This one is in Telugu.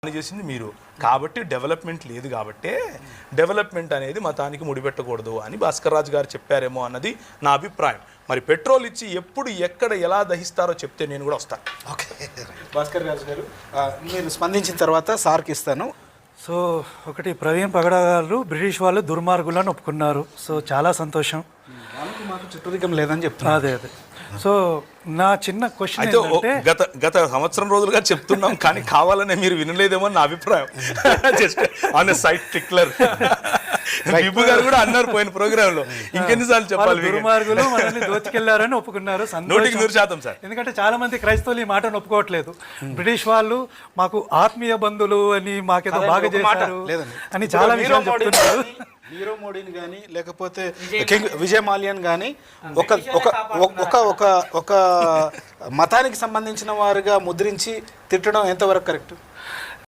పని చేసింది మీరు కాబట్టి డెవలప్మెంట్ లేదు కాబట్టి డెవలప్మెంట్ అనేది మతానికి ముడిపెట్టకూడదు అని భాస్కర్ రాజు గారు చెప్పారేమో అన్నది నా అభిప్రాయం. మరి పెట్రోల్ ఇచ్చి ఎప్పుడు ఎక్కడ ఎలా దహిస్తారో చెప్తే నేను కూడా వస్తాను. ఓకే భాస్కర్ రాజు గారు మీరు స్పందించిన తర్వాత సార్కి ఇస్తాను. సో ఒకటి ప్రవీణ్ పగడా గారు బ్రిటిష్ వాళ్ళు దుర్మార్గులను ఒప్పుకున్నారు. సో చాలా సంతోషం. వాళ్ళకి మాకు చుట్టరికం లేదని చెప్తున్నా. అదే సో నా చిన్న క్వశ్చన్ అయితే గత సంవత్సరం రోజులుగా చెప్తున్నాం కానీ కావాలనే మీరు వినలేదేమో నా అభిప్రాయం. జస్ట్ ఆన్ సైట్ టిక్లర్ బిబ్బు గారు కూడా అన్నారు పోయిన ప్రోగ్రామ్ లో. ఇంకెన్నిసార్లు చెప్పాలి? దుర్మార్గులు మనల్ని దోచుకెళ్లారని ఒప్పుకున్నారు. 100% సార్. ఎందుకంటే చాలా మంది క్రైస్తవులు ఈ మాటను ఒప్పుకోవట్లేదు. బ్రిటిష్ వాళ్ళు మాకు ఆత్మీయ బంధువులు అని మాకేదో బాగా చేశారు అని చాలా విషయాలు చెప్తున్నారు. నీరవ్ మోడీని కానీ లేకపోతే కింగ్ విజయ్ మాల్యాన్ కానీ ఒక ఒక ఒక ఒక ఒక మతానికి సంబంధించిన వారుగా ముద్రించి తిట్టడం ఎంతవరకు కరెక్ట్?